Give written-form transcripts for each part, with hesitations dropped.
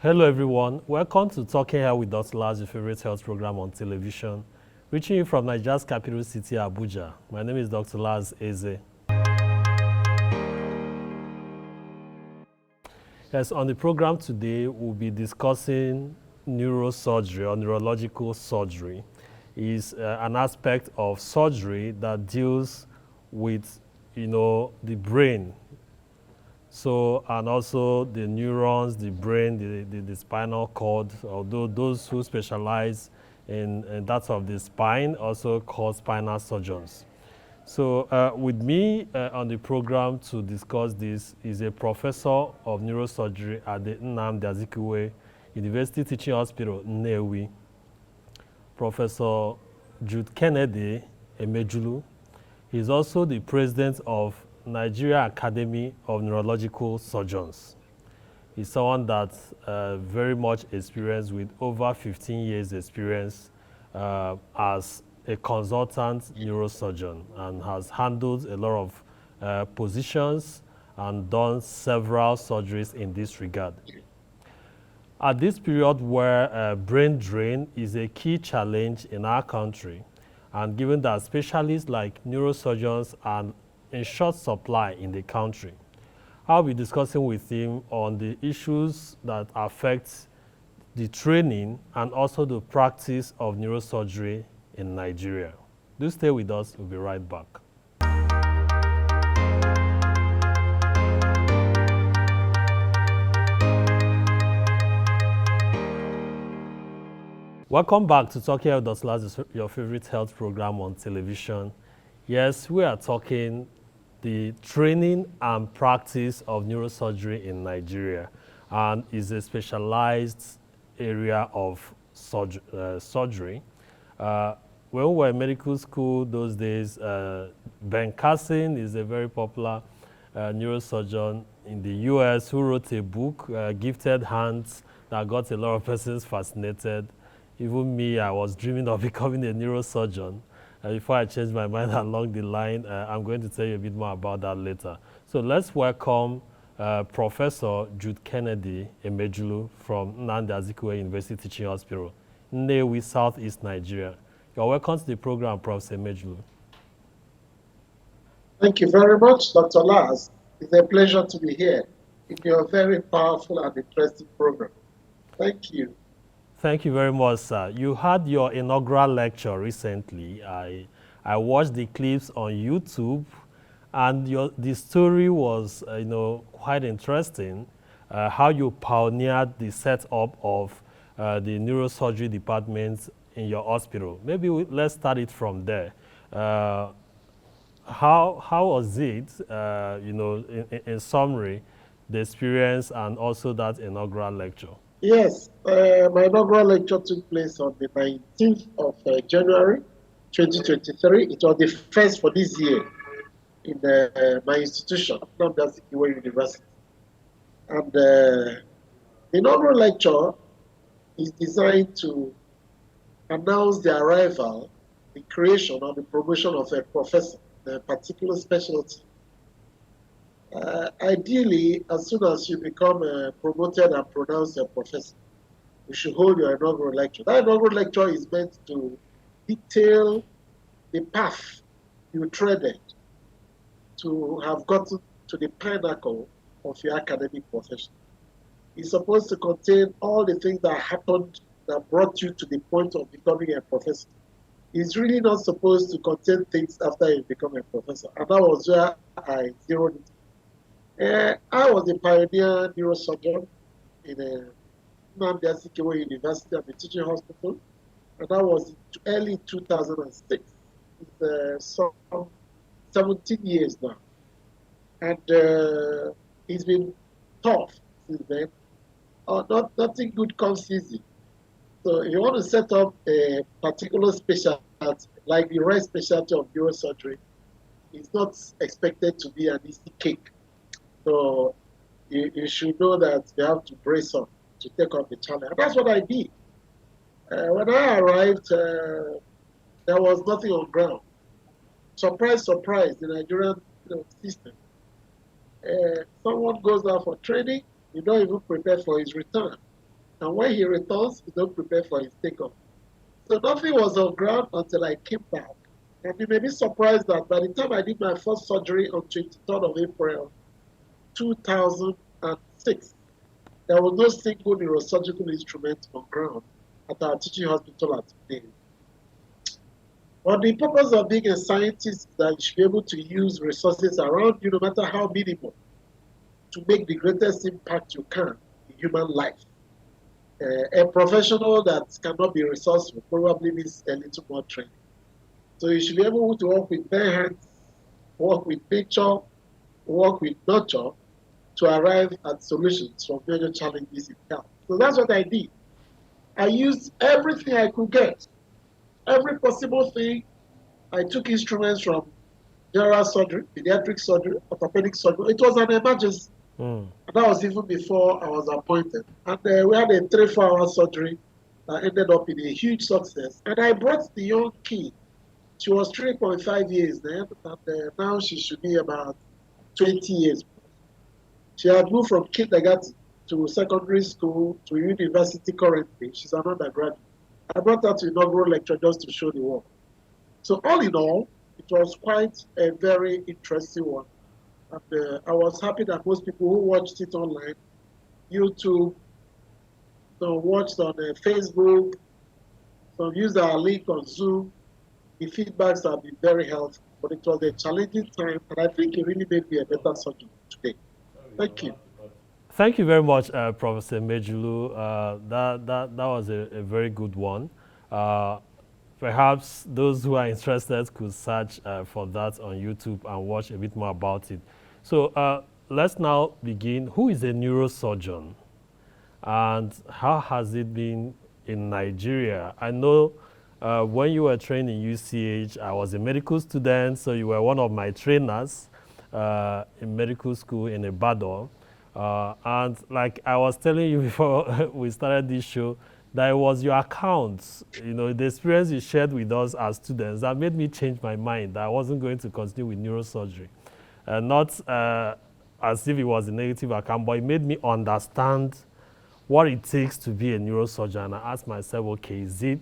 Hello everyone, welcome to Talking Health with Dr.Laz, your favorite health program on television, reaching you from Nigeria's capital city, Abuja. My name is Dr. Laz Eze. Yes, on the program today, we'll be discussing neurosurgery or neurological surgery. It's an aspect of surgery that deals with, the brain. So, and also the neurons, the brain, the spinal cord, although those who specialize in that of the spine also called spinal surgeons. So with me on the program to discuss this is a professor of neurosurgery at the Nnamdi Azikiwe University Teaching Hospital, Nnewi, Professor Jude-Kennedy Emejulu. He's also the president of Nigerian Academy of Neurological Surgeons. He's someone that's very much experienced with over 15 years experience as a consultant neurosurgeon and has handled a lot of positions and done several surgeries in this regard. At this period where brain drain is a key challenge in our country, and given that specialists like neurosurgeons are in short supply in the country, I'll be discussing with him on the issues that affect the training and also the practice of neurosurgery in Nigeria. Do stay with us, we'll be right back. Welcome back to Talking Health with Dr. Laz, your favorite health program on television. Yes, we are talking the training and practice of neurosurgery in Nigeria, and is a specialized area of surgery. When we were in medical school those days, Ben Carson is a very popular neurosurgeon in the US who wrote a book, Gifted Hands, that got a lot of persons fascinated. Even me, I was dreaming of becoming a neurosurgeon. Before I change my mind along the line, I'm going to tell you a bit more about that later. So let's welcome Professor Jude-Kennedy Emejulu from Nnamdi Azikiwe University Teaching Hospital, Nnewi, Southeast Nigeria. You're welcome to the program, Professor Emejulu. Thank you very much, Dr. Laz. It's a pleasure to be here in your very powerful and interesting program. Thank you. Thank you very much, sir. You had your inaugural lecture recently. I watched the clips on YouTube, and the story was, quite interesting. How you pioneered the setup of the neurosurgery department in your hospital. Maybe let's start it from there. How was it, in summary, the experience and also that inaugural lecture? Yes, my inaugural lecture took place on the 19th of January 2023. It was the first for this year in my institution, Nnamdi Azikiwe University. And the inaugural lecture is designed to announce the arrival, the creation, or the promotion of a professor in a particular specialty. Ideally, as soon as you become promoted and pronounced a professor, you should hold your inaugural lecture. That inaugural lecture is meant to detail the path you treaded to have gotten to the pinnacle of your academic profession. It's supposed to contain all the things that happened that brought you to the point of becoming a professor. It's really not supposed to contain things after you become a professor. And that was where I zeroed it. I was a pioneer neurosurgeon in Nnamdi Azikiwe University at the Teaching Hospital, and that was in early 2006. It's some 17 years now. And it's been tough since then. Nothing good comes easy. So if you want to set up a particular specialty, like the right specialty of neurosurgery, it's not expected to be an easy cake. So you should know that you have to brace up to take up the challenge. And that's what I did. When I arrived, there was nothing on ground. Surprise, surprise, the Nigerian system. Someone goes out for training, you don't even prepare for his return. And when he returns, he don't prepare for his takeoff. So nothing was on ground until I came back. And you may be surprised that by the time I did my first surgery on 23rd of April, 2006, there was no single neurosurgical instrument on ground at our teaching hospital at today. But the purpose of being a scientist is that you should be able to use resources around you, no matter how minimal, to make the greatest impact you can in human life. A professional that cannot be resourceful probably needs a little more training. So you should be able to work with bare hands, work with nature, work with nurture to arrive at solutions for major challenges in health. So that's what I did. I used everything I could get, every possible thing. I took instruments from general surgery, pediatric surgery, orthopedic surgery. It was an emergency. And that was even before I was appointed. And we had a 3-4 hour surgery that ended up in a huge success. And I brought the young kid. She was 3.5 years then, and now she should be about 20 years. She had moved from kindergarten to secondary school to university currently. She's an undergraduate. I brought her to inaugural lecture just to show the work. So all in all, it was quite a very interesting one. And I was happy that most people who watched it online, YouTube, watched on Facebook, some used our link on Zoom. The feedbacks have been very helpful, but it was a challenging time, and I think it really made me a better surgeon today. Thank you. Thank you very much, Professor Emejulu. That was a very good one. Perhaps those who are interested could search for that on YouTube and watch a bit more about it. So let's now begin. Who is a neurosurgeon, and how has it been in Nigeria? I know when you were trained in UCH, I was a medical student, so you were one of my trainers in medical school in Ibadan. And like I was telling you before we started this show, that it was your accounts, the experience you shared with us as students that made me change my mind that I wasn't going to continue with neurosurgery. Not as if it was a negative account, but it made me understand what it takes to be a neurosurgeon. And I asked myself, okay, is it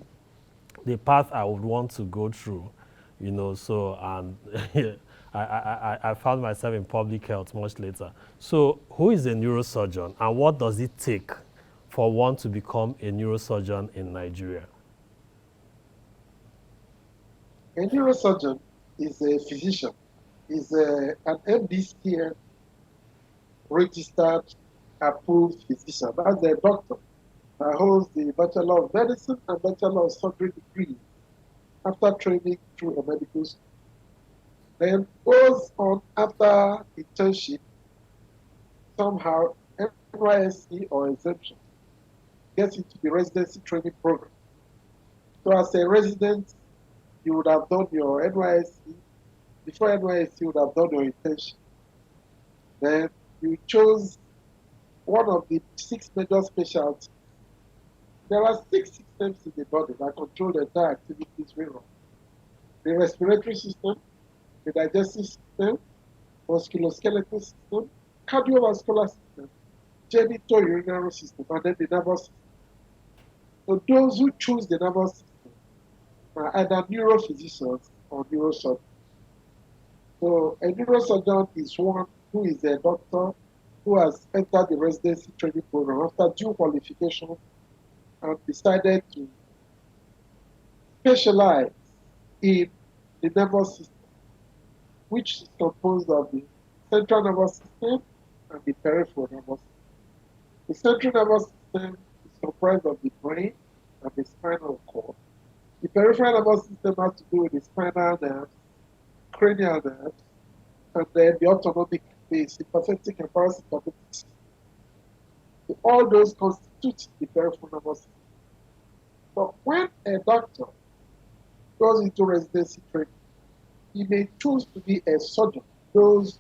the path I would want to go through? So, and I found myself in public health much later. So who is a neurosurgeon, and what does it take for one to become a neurosurgeon in Nigeria? A neurosurgeon is a physician, is an MDCN registered, approved physician. That's a doctor that holds the Bachelor of Medicine and Bachelor of Surgery degree after training through a medical school. Then goes on after internship, somehow NYSC or exemption, gets into the residency training program. So as a resident, you would have done your NYSC. Before NYSC, you would have done your internship. Then you chose one of the 6 major specialties. There are 6 systems in the body that control the entire activities we run. The respiratory system, the digestive system, musculoskeletal system, cardiovascular system, genitourinary system, and then the nervous system. So those who choose the nervous system are either neurophysicians or neurosurgeons. So a neurosurgeon is one who is a doctor who has entered the residency training program after due qualification and decided to specialize in the nervous system, which is composed of the central nervous system and the peripheral nervous system. The central nervous system is comprised of the brain and the spinal cord. The peripheral nervous system has to do with the spinal nerves, cranial nerves, and then the autonomic, the sympathetic and parasympathetic system. So all those constitute the peripheral nervous system. But when a doctor goes into residency training, he may choose to be a surgeon, those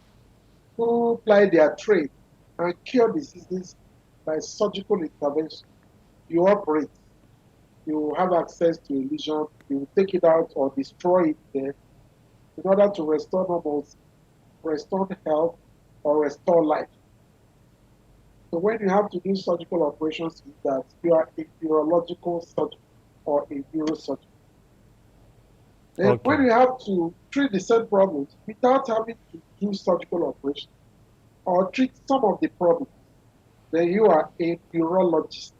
who apply their trade and cure diseases by surgical intervention. You operate, you have access to a lesion, you take it out or destroy it there in order to restore normalcy, restore health, or restore life. So when you have to do surgical operations, is that you are a neurological surgeon or a neurosurgeon. Then Okay. when you have to treat the same problems without having to do surgical operations or treat some of the problems, then you are a neurologist.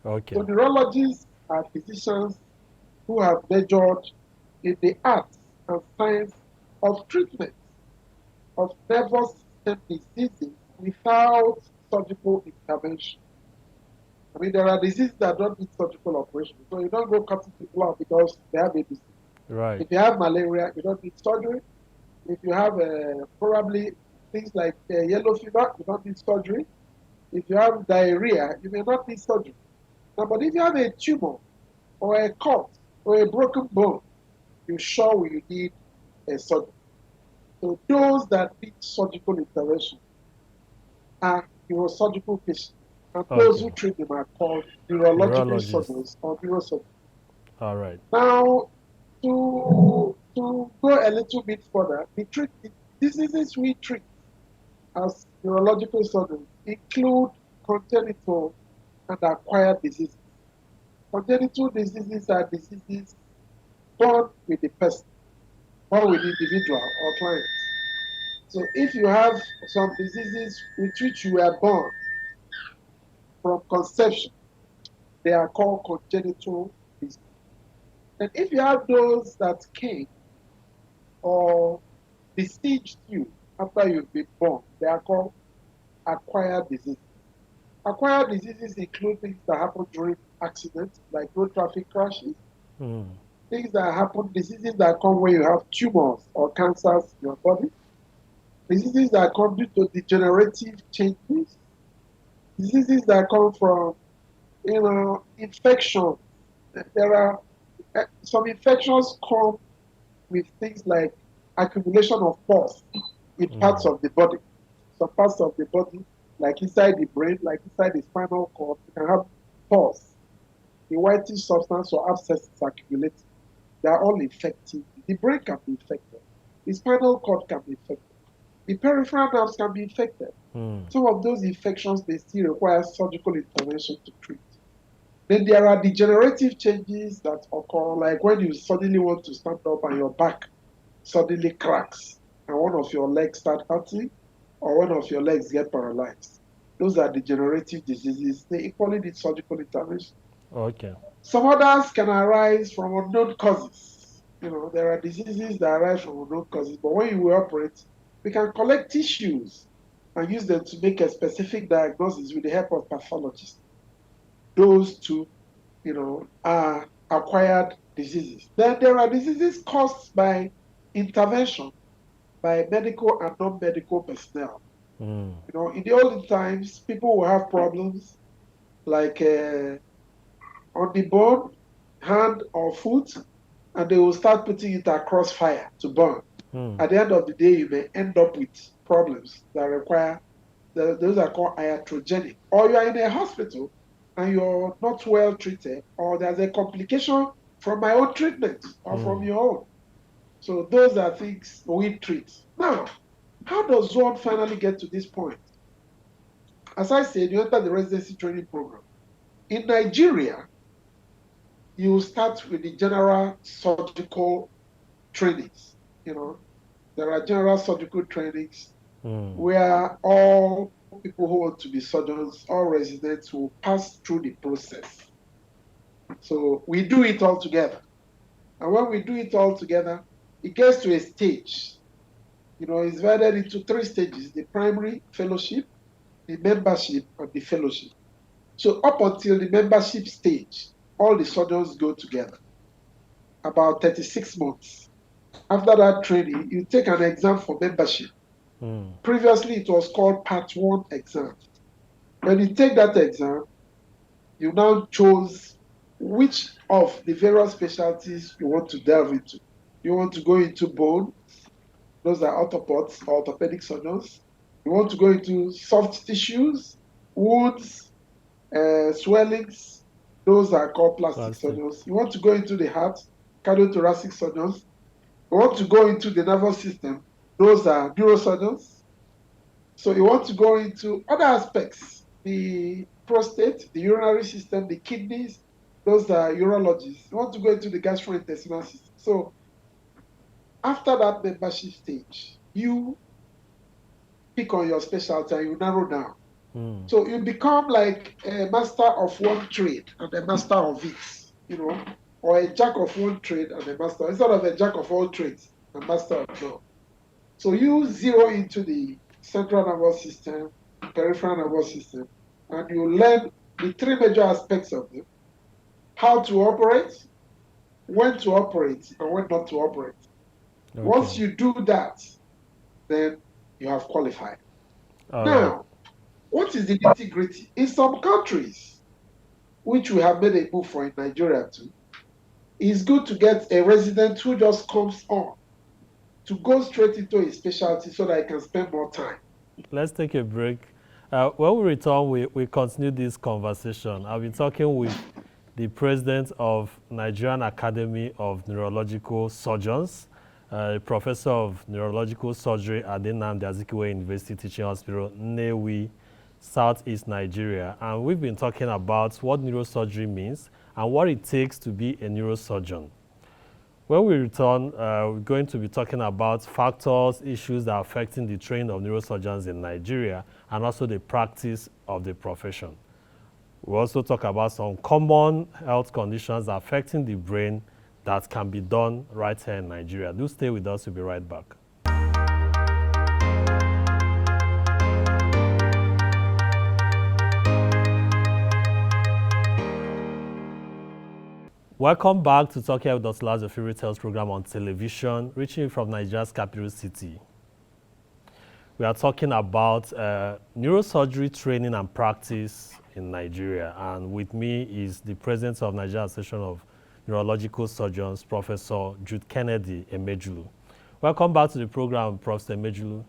Okay. So neurologists are physicians who have majored in the arts and science of treatment of nervous system diseases without surgical intervention. I mean, there are diseases that don't need surgical operation. So you don't go cutting people out because they have a disease. Right. If you have malaria, you don't need surgery. If you have probably things like yellow fever, you don't need surgery. If you have diarrhea, you may not need surgery. Now, but if you have a tumor or a cut or a broken bone, you sure will need a surgery. So those that need surgical intervention are neurosurgical patients. And those who Okay. treat them are called neurological Neurologist. surgeons or neurosurgeons. All right. Now, to go a little bit further, the diseases we treat as neurological surgeons include congenital and acquired diseases. Congenital diseases are diseases born with the person, born with the individual or client. So if you have some diseases with which you were born from conception, they are called congenital diseases. And if you have those that came or besieged you after you've been born, they are called acquired diseases. Acquired diseases include things that happen during accidents, like road traffic crashes, things that happen, diseases that come when you have tumors or cancers in your body, diseases that come due to degenerative changes, diseases that come from, infection. There are some infections come with things like accumulation of pus in parts of the body. Some parts of the body, like inside the brain, like inside the spinal cord, you can have pus. The whitish substance or abscesses accumulating. They are all infected. The brain can be infected. The spinal cord can be infected. The peripheral nerves can be infected. Some of those infections, they still require surgical intervention to treat. Then there are degenerative changes that occur, like when you suddenly want to stand up and your back suddenly cracks and one of your legs start hurting or one of your legs get paralyzed. Those are degenerative diseases. They equally need surgical intervention. Okay. Some others can arise from unknown causes. There are diseases that arise from unknown causes, but when you will operate, we can collect tissues and use them to make a specific diagnosis with the help of pathologists. Those two, are acquired diseases. Then there are diseases caused by intervention by medical and non-medical personnel. In the olden times, people will have problems like on the bone, hand or foot, and they will start putting it across fire to burn. At the end of the day, you may end up with problems that require, those are called iatrogenic. Or you are in a hospital and you're not well treated, or there's a complication from my own treatment or from your own. So those are things we treat. Now, how does one finally get to this point? As I said, you enter the residency training program. In Nigeria, you start with the general surgical trainings. There are general surgical trainings where all people who want to be surgeons, all residents will pass through the process. So we do it all together. And when we do it all together, it gets to a stage. It's divided into 3 stages: the primary fellowship, the membership, and the fellowship. So up until the membership stage, all the surgeons go together, about 36 months. After that training, you take an exam for membership. Previously, it was called Part 1 exam. When you take that exam, you now choose which of the various specialties you want to delve into. You want to go into bone, those are orthopods, orthopedic surgeons. You want to go into soft tissues, wounds, swellings, those are called plastic surgeons. You want to go into the heart, cardiothoracic surgeons. You want to go into the nervous system, those are neurosurgeons. So you want to go into other aspects the prostate, the urinary system, the kidneys, those are urologists. You want to go into the gastrointestinal system. So after that membership stage, you pick on your specialty and you narrow down. So you become like a master of one trade and a master of it, or a jack of one trade and a master, instead of a jack of all trades, a master of none. So you zero into the central nervous system, peripheral nervous system, and you learn the three major aspects of them: how to operate, when to operate, and when not to operate. Okay. Once you do that, then you have qualified. Now, what is the nitty-gritty? In some countries, which we have made a move for in Nigeria too, it's good to get a resident who just comes on to go straight into a specialty so that I can spend more time. Let's take a break. When we return, we continue this conversation. I've been talking with the president of Nigerian Academy of Neurological Surgeons, professor of neurological surgery at the Nnamdi Azikiwe University Teaching Hospital, Nnewi, Southeast Nigeria. And we've been talking about what neurosurgery means and what it takes to be a neurosurgeon. When we return, we're going to be talking about factors, issues that are affecting the training of neurosurgeons in Nigeria and also the practice of the profession. We'll also talk about some common health conditions affecting the brain that can be done right here in Nigeria. Do stay with us, we'll be right back. Welcome back to Talking with Dr. Laz, your favorite health program on television, reaching you from Nigeria's capital city. We are talking about neurosurgery training and practice in Nigeria. And with me is the president of Nigerian Association of Neurological Surgeons, Professor Jude-Kennedy Emejulu. Welcome back to the program, Prof. Emejulu.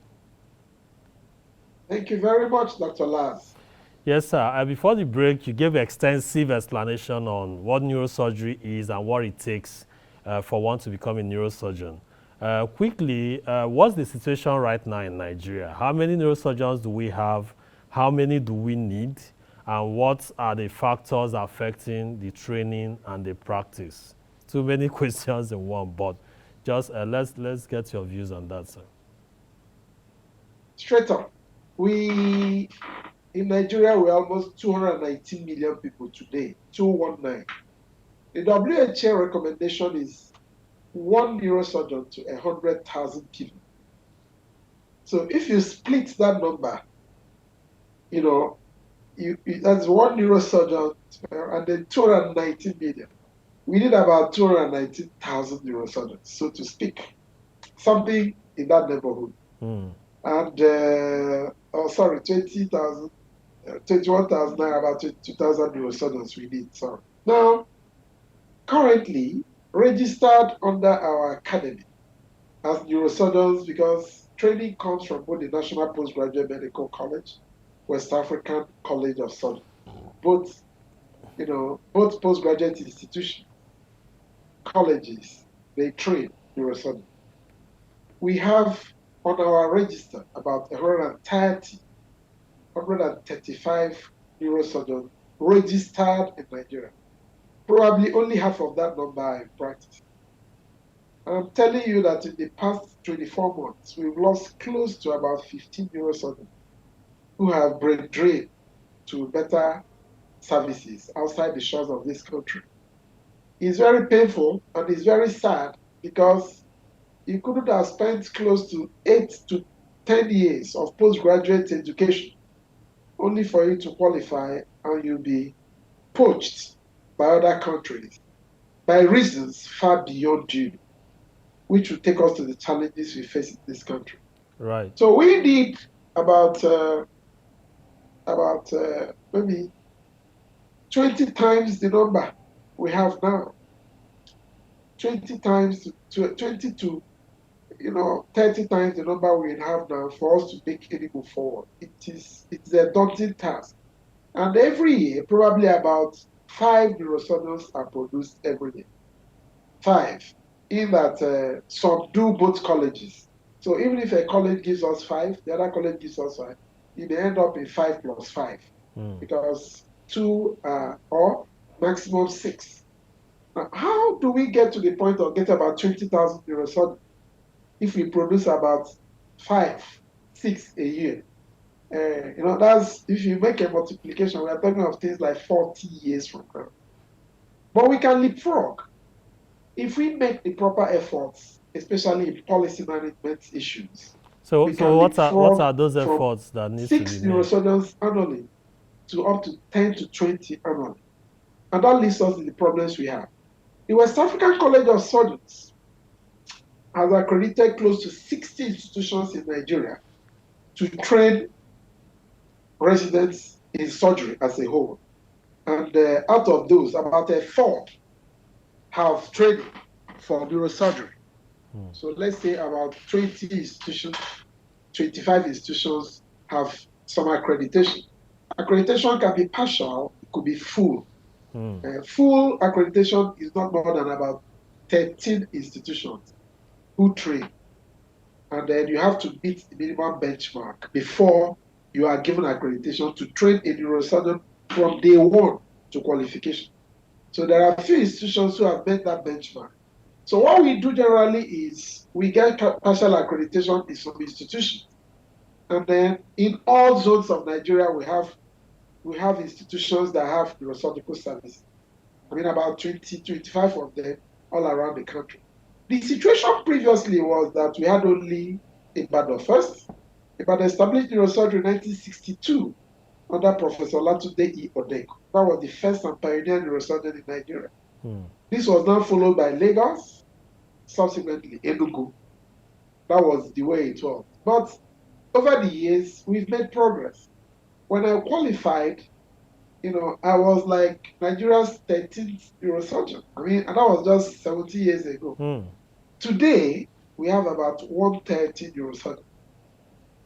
Thank you very much, Dr. Laz. Yes, sir. Before the break, you gave extensive explanation on what neurosurgery is and what it takes for one to become a neurosurgeon. Quickly, what's the situation right now in Nigeria? How many neurosurgeons do we have? How many do we need? And what are the factors affecting the training and the practice? Too many questions in one, but just let's get your views on that, sir. Straight up, in Nigeria, we're almost 219 million people today, 219. The WHO recommendation is one neurosurgeon to 100,000 people. So if you split that number, that's one neurosurgeon and then 219 million. We need about 219,000 neurosurgeons, so to speak. Something in that neighborhood. And, 21,000 about 22,000 neurosurgeons we need. Sorry. Now, currently registered under our academy as neurosurgeons, because training comes from both the National Postgraduate Medical College, West African College of Surgery, both postgraduate institutions, colleges, they train neurosurgeons. We have on our register about 135 neurosurgeons registered in Nigeria. Probably only half of that number are in practice. And I'm telling you that in the past 24 months, we've lost close to about 15 neurosurgeons who have brain drained to better services outside the shores of this country. It's very painful and it's very sad, because you couldn't have spent close to 8 to 10 years of postgraduate education only for you to qualify and you'll be poached by other countries by reasons far beyond you, which will take us to the challenges we face in this country. Right. So we need about maybe 20 times the number we have now. 20 times to 20 to 30 times the number we have now for us to make any move forward. It's a daunting task. And every year, probably about 5 neurosurgeons are produced every year. 5. In that some do both colleges. So even if a college gives us 5, the other college gives us 5, it may end up in 5 plus 5. because 2 or maximum 6. Now, how do we get to the point of getting about 20,000 neurosurgeons if we produce about 5, 6 a year? That's, if you make a multiplication, we are talking of things like 40 years from now. But we can leapfrog if we make the proper efforts, especially in policy management issues. So what leapfrog are those from efforts that need to be 6 made? neurosurgeons annually to up to 10 to 20 annually. And that leads us to the problems we have. The West African College of Surgeons has accredited close to 60 institutions in Nigeria to train residents in surgery as a whole. And out of those, about a third have training for neurosurgery. So let's say about 20 institutions, 25 institutions have some accreditation. Accreditation can be partial, it could be full. Full accreditation is not more than about 13 institutions who train. And then you have to meet the minimum benchmark before you are given accreditation to train a neurosurgeon from day one to qualification. So there are a few institutions who have met that benchmark. So what we do generally is we get partial accreditation in some institutions. And then in all zones of Nigeria, we have institutions that have neurosurgical services. I mean, about 20, 25 of them all around the country. The situation previously was that we had only Ibadan first. Ibadan established neurosurgery in 1962 under Professor Laz Ude Eze. That was the first and pioneer neurosurgeon in Nigeria. This was then followed by Lagos, subsequently Enugu. That was the way it was. But over the years, we've made progress. When I qualified, I was like Nigeria's 13th neurosurgeon. I mean, and that was just 70 years ago. Today, we have about 130 neurosurgeons.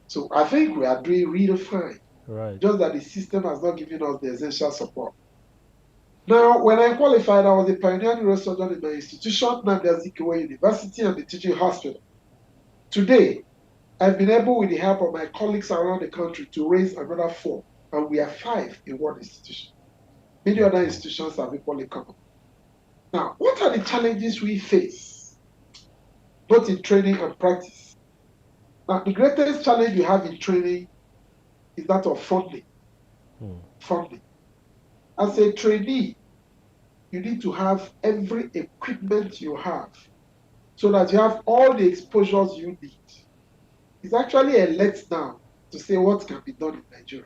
So I think we are doing really fine. Right. Just that the system has not given us the essential support. Now, when I qualified, I was a pioneer neurosurgeon in my institution, Nnamdi Azikiwe University and the Teaching Hospital. Today, I've been able, with the help of my colleagues around the country, to raise another 4, and we are 5 in one institution. Many other institutions have equally come up. Now, what are the challenges we face, both in training and practice? Now, the greatest challenge you have in training is that of funding. Funding. As a trainee, you need to have every equipment you have so that you have all the exposures you need. It's actually a letdown to say what can be done in Nigeria,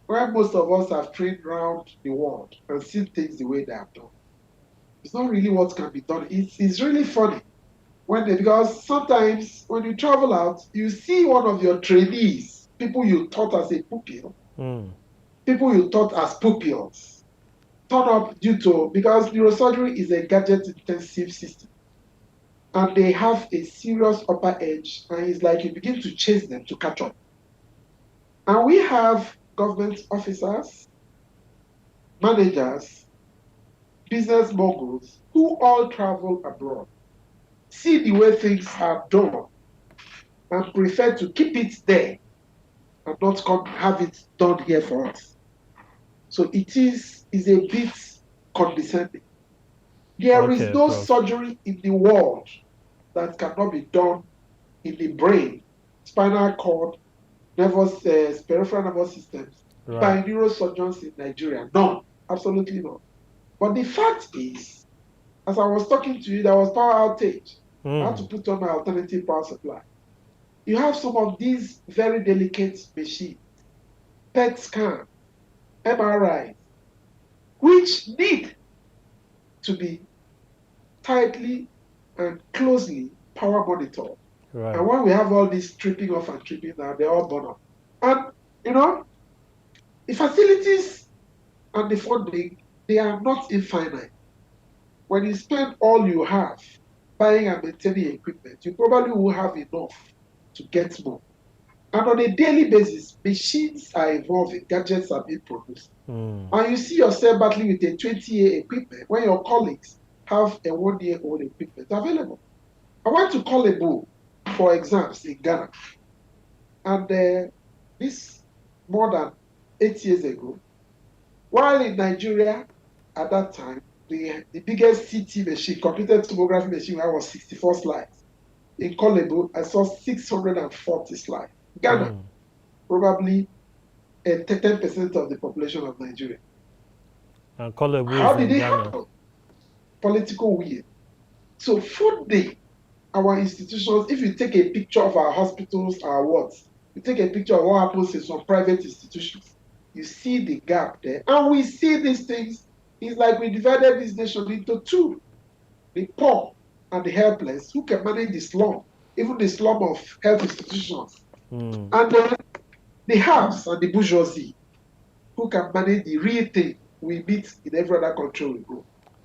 where most of us have trained around the world and seen things the way they are done. It's not really what can be done. It's really funny because sometimes when you travel out, you see one of your trainees, people you taught as a pupil, people you taught as pupils, turn up because neurosurgery is a gadget-intensive system. And they have a serious upper edge, and it's like you begin to chase them to catch up. And we have government officers, managers, business moguls who all travel abroad, see the way things are done, and prefer to keep it there and not come have it done here for us. So it is a bit condescending. There is no surgery in the world that cannot be done in the brain, spinal cord, peripheral nervous systems by neurosurgeons in Nigeria. None, absolutely none. But the fact is, as I was talking to you, there was power outage. I had to put on my alternative power supply. You have some of these very delicate machines, PET scan, MRI, which need to be tightly and closely power monitored. And when we have all this tripping off and tripping down, they're all burn up. And, the facilities and the funding, they are not infinite. When you spend all you have buying and maintaining equipment, you probably will have enough to get more. And on a daily basis, machines are evolving, gadgets are being produced. And you see yourself battling with a 20-year equipment when your colleagues have a 1-year-old equipment available. I went to Kolebo for exams in Ghana. And this more than 8 years ago, While in Nigeria, at that time, the biggest CT machine, computed tomography machine, I was 64 slides. In Kolebo, I saw 640 slides. Ghana, probably 10% of the population of Nigeria. And Kolebo How is did in it Ghana. happen? Political will. So food day, our institutions, if you take a picture of our hospitals, our wards, you take a picture of what happens in some private institutions, you see the gap there. And we see these things. It's like we divided this nation into two, the poor and the helpless, who can manage the slum, even the slum of health institutions. And then the haves and the bourgeoisie, who can manage the real thing we meet in every other country we go.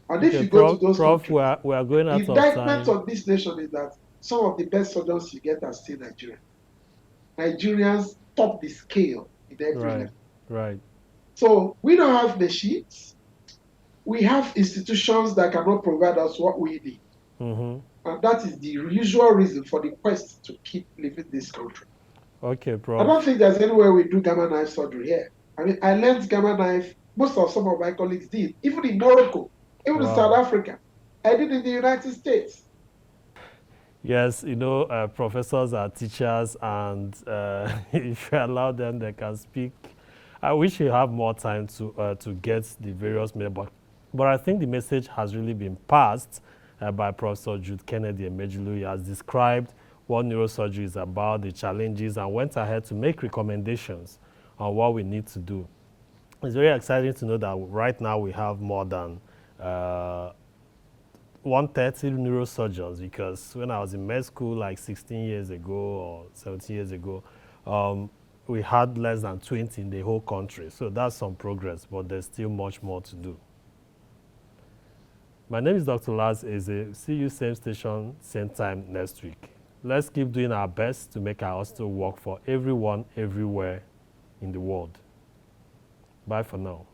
And Okay, if you go to those Prof, countries, we are going the out of indictment time. of this nation is that some of the best surgeons you get are still Nigerian. Nigerians top the scale in every Right, level. right. So we don't have machines. We have institutions that cannot provide us what we need. And that is the usual reason for the quest to keep living this country. Okay, I Prof. don't think there's anywhere we do gamma knife surgery here. I mean, I learned gamma knife, most of some of my colleagues did, even in Morocco, even in South Africa. I did in the United States. Yes, you know, professors are teachers, and if you allow them, they can speak. I wish you have more time to get the various members, but I think the message has really been passed by Professor Jude-Kennedy Emejulu. He has described what neurosurgery is about, the challenges, and went ahead to make recommendations on what we need to do. It's very exciting to know that right now we have more than 130 neurosurgeons, because when I was in med school like 16 years ago or 17 years ago, we had less than 20 in the whole country. So that's some progress, but there's still much more to do. My name is Dr. Laz Eze. See you same station, same time next week. Let's keep doing our best to make our hospital work for everyone, everywhere in the world. Bye for now.